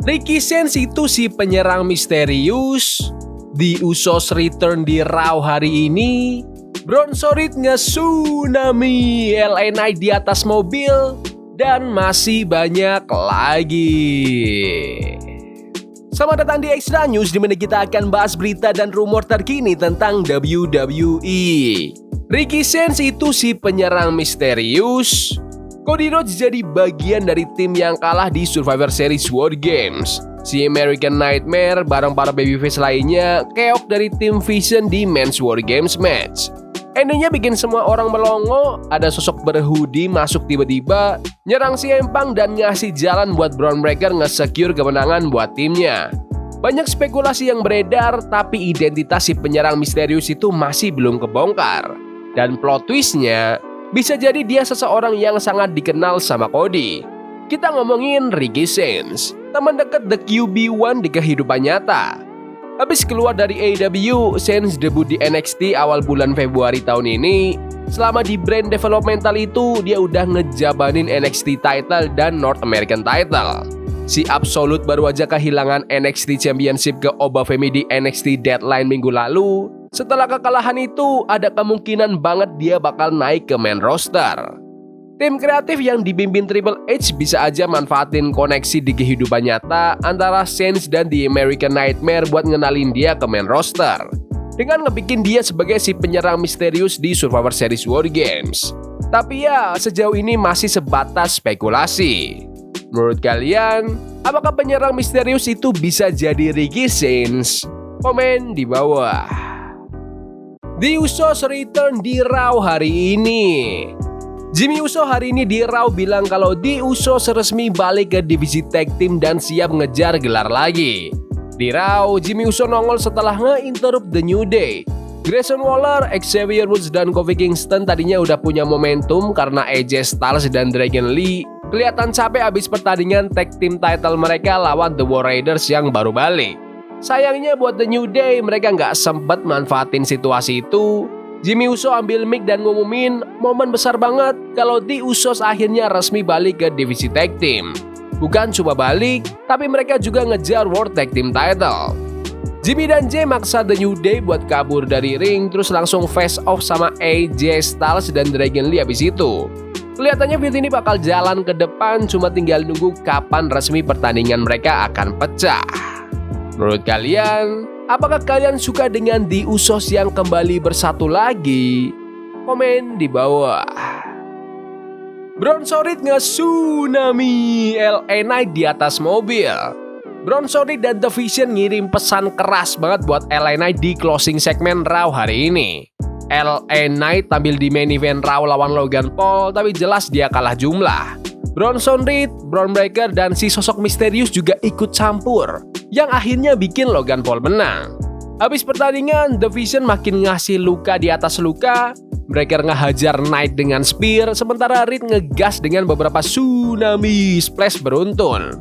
Ricky Sainz itu si penyerang misterius. The Usos return di Raw hari ini. Bronson Reed nge-tsunami LA Knight di atas mobil. Dan masih banyak lagi. Selamat datang di Extra News, di mana kita akan bahas berita dan rumor terkini tentang WWE. Ricky Sainz itu si penyerang misterius. Cody Rhodes jadi bagian dari tim yang kalah di Survivor Series War Games. Si American Nightmare bareng para babyface lainnya keok dari tim Vision di Men's War Games match. Endingnya bikin semua orang melongo, ada sosok berhoodie masuk tiba-tiba, nyerang si Empang dan ngasih jalan buat Bron Breakker nge-secure kemenangan buat timnya. Banyak spekulasi yang beredar, tapi identitas si penyerang misterius itu masih belum kebongkar. Dan plot twistnya, bisa jadi dia seseorang yang sangat dikenal sama Cody. Kita ngomongin Ricky Sainz, teman dekat The QB1 di kehidupan nyata. Habis keluar dari AEW, Sainz debut di NXT awal bulan Februari tahun ini. Selama di brand developmental itu, dia udah ngejabanin NXT title dan North American title. Si Absolute baru aja kehilangan NXT Championship ke Obafemi di NXT Deadline minggu lalu. Setelah kekalahan itu, ada kemungkinan banget dia bakal naik ke main roster. Tim kreatif yang dipimpin Triple H bisa aja manfaatin koneksi di kehidupan nyata antara Sainz dan The American Nightmare buat ngenalin dia ke main roster. Dengan ngebikin dia sebagai si penyerang misterius di Survivor Series War Games. Tapi ya, sejauh ini masih sebatas spekulasi. Menurut kalian, apakah penyerang misterius itu bisa jadi Ricky Sainz? Komen di bawah. The Usos return di Raw hari ini. Jimmy Uso hari ini di Raw bilang kalau The Usos resmi balik ke divisi tag team dan siap ngejar gelar lagi. Di Raw, Jimmy Uso nongol setelah nge-interrupt The New Day. Grayson Waller, Xavier Woods, dan Kofi Kingston tadinya udah punya momentum karena AJ Styles dan Dragon Lee kelihatan capek abis pertandingan tag team title mereka lawan The War Raiders yang baru balik. Sayangnya buat The New Day, mereka nggak sempet manfaatin situasi itu. Jimmy Uso ambil mic dan ngumumin momen besar banget kalau The Usos akhirnya resmi balik ke divisi tag team. Bukan cuma balik, tapi mereka juga ngejar World Tag Team title. Jimmy dan Jay maksa The New Day buat kabur dari ring, terus langsung face off sama AJ Styles dan Dragon Lee abis itu. Kelihatannya feud ini bakal jalan ke depan, cuma tinggal nunggu kapan resmi pertandingan mereka akan pecah. Menurut kalian, apakah kalian suka dengan The Usos yang kembali bersatu lagi? Komen di bawah. Bronson Reed nge-tsunami LA Knight di atas mobil. Bronson Reed dan The Vision ngirim pesan keras banget buat LA Knight di closing segmen Raw hari ini. LA Knight tampil di main event Raw lawan Logan Paul, tapi jelas dia kalah jumlah. Bronson Reed, Bron Breakker, dan si sosok misterius juga ikut campur, yang akhirnya bikin Logan Paul menang. Habis pertandingan, The Vision makin ngasih luka di atas luka. Breakker ngehajar Knight dengan spear, sementara Reed ngegas dengan beberapa tsunami splash beruntun.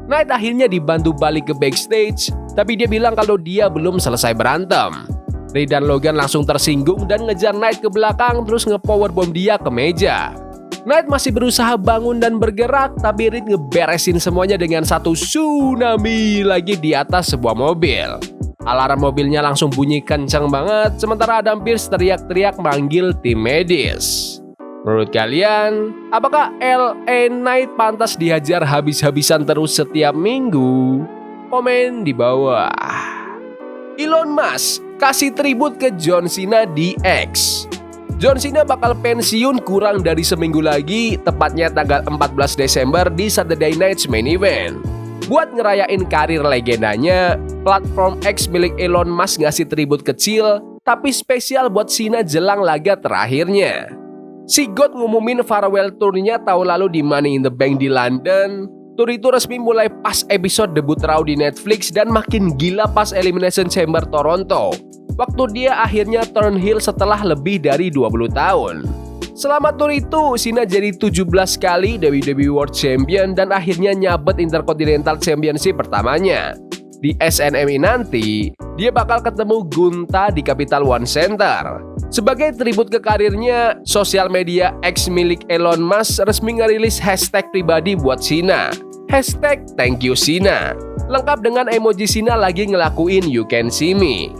Knight akhirnya dibantu balik ke backstage, tapi dia bilang kalau dia belum selesai berantem. Reed dan Logan langsung tersinggung dan ngejar Knight ke belakang, terus nge-powerbomb dia ke meja. Knight masih berusaha bangun dan bergerak, tapi Reed ngeberesin semuanya dengan satu tsunami lagi di atas sebuah mobil. Alarm mobilnya langsung bunyi kencang banget, sementara Adam Pearce teriak-teriak manggil tim medis. Menurut kalian, apakah LA Knight pantas dihajar habis-habisan terus setiap minggu? Komen di bawah. Elon Musk kasih tribut ke John Cena di X. John Cena bakal pensiun kurang dari seminggu lagi, tepatnya tanggal 14 Desember di Saturday Night's Main Event. Buat ngerayain karir legendanya, platform X milik Elon Musk ngasih tribut kecil, tapi spesial buat Cena jelang laga terakhirnya. Si God ngumumin farewell tournya tahun lalu di Money in the Bank di London. Tour itu resmi mulai pas episode debut Raw di Netflix dan makin gila pas Elimination Chamber Toronto. Waktu dia akhirnya turn heel setelah lebih dari 20 tahun. Selama tour itu, Cena jadi 17 kali WWE World Champion dan akhirnya nyabet Intercontinental Championship pertamanya. Di SNMI nanti, dia bakal ketemu Gunta di Capital One Center. Sebagai tribut ke karirnya, sosial media X milik Elon Musk resmi ngerilis hashtag pribadi buat Cena. Hashtag Thank You Cena. lengkap dengan emoji Cena lagi ngelakuin You Can See Me.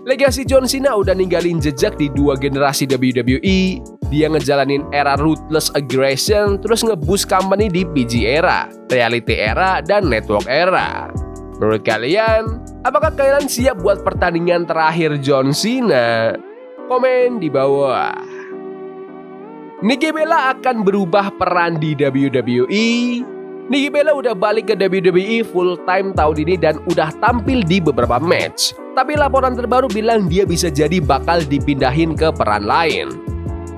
Legasi John Cena udah ninggalin jejak di 2 generasi WWE. Dia ngejalanin era Ruthless Aggression, terus nge-boost company di PG era, Reality era, dan Network era. Menurut kalian, apakah kalian siap buat pertandingan terakhir John Cena? Komen di bawah. Nikki Bella akan berubah peran di WWE. Nikki Bella udah balik ke WWE full time tahun ini dan udah tampil di beberapa match. Tapi laporan terbaru bilang dia bisa jadi bakal dipindahin ke peran lain.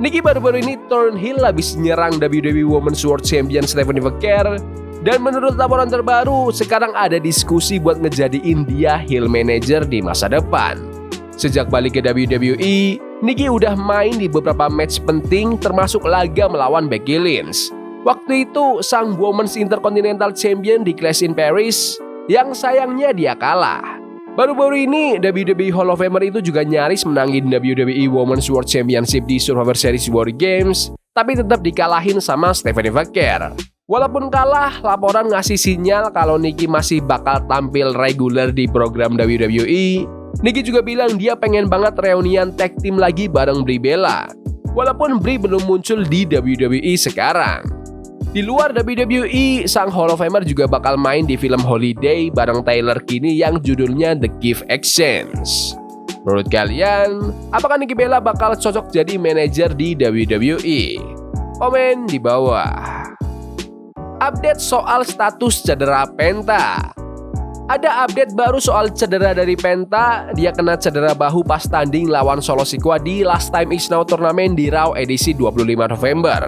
Nikki baru-baru ini turn heel habis nyerang WWE Women's World Champion Stephanie McMahon. Dan menurut laporan terbaru, sekarang ada diskusi buat ngejadiin dia heel manager di masa depan. Sejak balik ke WWE, Nikki udah main di beberapa match penting termasuk laga melawan Becky Lynch. Waktu itu, sang Women's Intercontinental Champion di Clash in Paris, yang sayangnya dia kalah. Baru-baru ini, WWE Hall of Famer itu juga nyaris menangin WWE Women's World Championship di Survivor Series War Games, tapi tetap dikalahin sama Stephanie McMahon. Walaupun kalah, laporan ngasih sinyal kalau Nikki masih bakal tampil reguler di program WWE. Nikki juga bilang dia pengen banget reunian tag team lagi bareng Brie Bella. Walaupun Brie belum muncul di WWE sekarang. Di luar WWE, sang Hall of Famer juga bakal main di film Holiday bareng Taylor Kinney yang judulnya The Gift Exchange. Menurut kalian, apakah Nikki Bella bakal cocok jadi manajer di WWE? Komen di bawah. Update soal status cedera Penta. Ada update baru soal cedera dari Penta. Dia kena cedera bahu pas tanding lawan Solo Sikoa di Last Time Is Now turnamen di Raw edisi 25 November.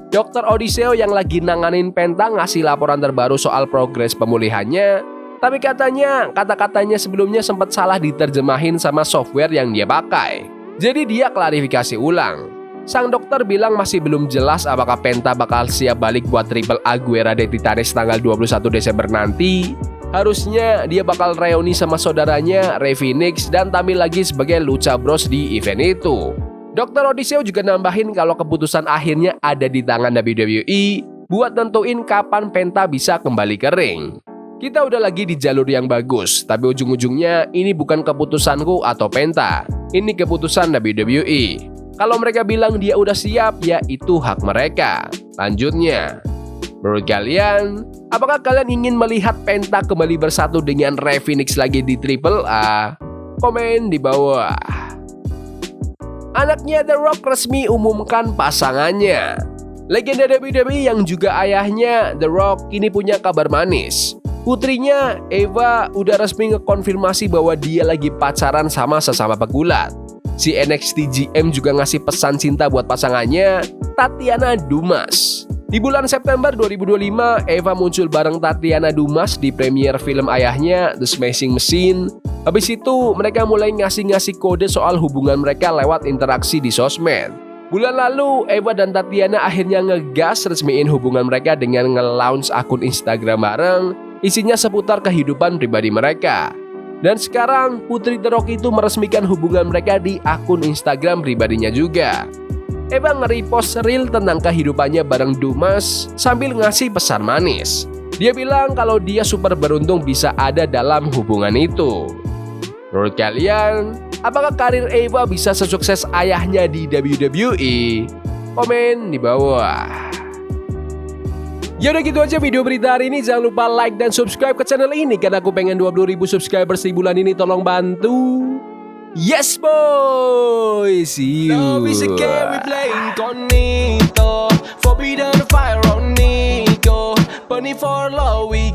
Dr. Odiseo yang lagi nanganin Penta ngasih laporan terbaru soal progres pemulihannya. Tapi katanya, kata-katanya sebelumnya sempat salah diterjemahin sama software yang dia pakai. Jadi dia klarifikasi ulang. Sang dokter bilang masih belum jelas apakah Penta bakal siap balik buat Triple A Guerra de Titanes tanggal 21 Desember nanti. Harusnya dia bakal reuni sama saudaranya Rey Fenix dan tampil lagi sebagai Lucha Bros di event itu. Dr. Odiseo juga nambahin kalau keputusan akhirnya ada di tangan WWE buat nentuin kapan Penta bisa kembali ke ring. Kita udah lagi di jalur yang bagus, tapi ujung-ujungnya ini bukan keputusanku atau Penta. Ini keputusan WWE. Kalau mereka bilang dia udah siap, ya itu hak mereka. Lanjutnya, menurut kalian, apakah kalian ingin melihat Penta kembali bersatu dengan Rey Fenix lagi di Triple A? Komen di bawah. Anaknya The Rock resmi umumkan pasangannya. Legenda WWE yang juga ayahnya The Rock kini punya kabar manis. Putrinya Eva udah resmi ngekonfirmasi bahwa dia lagi pacaran sama sesama pegulat. Si NXT GM juga ngasih pesan cinta buat pasangannya, Tatiana Dumas. Di bulan September 2025, Eva muncul bareng Tatiana Dumas di premier film ayahnya The Smashing Machine. Habis itu, mereka mulai ngasih-ngasih kode soal hubungan mereka lewat interaksi di sosmed. Bulan lalu, Eva dan Tatiana akhirnya ngegas resmiin hubungan mereka dengan nge-launch akun Instagram bareng, isinya seputar kehidupan pribadi mereka. Dan sekarang, putri The Rock itu meresmikan hubungan mereka di akun Instagram pribadinya juga. Eva nge-repost reel tentang kehidupannya bareng Dumas sambil ngasih pesan manis. Dia bilang kalau dia super beruntung bisa ada dalam hubungan itu. Menurut kalian, apakah karir Eva bisa sesukses ayahnya di WWE? Komen di bawah. Ya udah gitu aja video berita hari ini. Jangan lupa like dan subscribe ke channel ini karena aku pengen 20.000 subscribers di bulan ini. Tolong bantu. Yes boy, see you. Love is a game we play incognito. Forbidden fire on Nico. Bunny for love we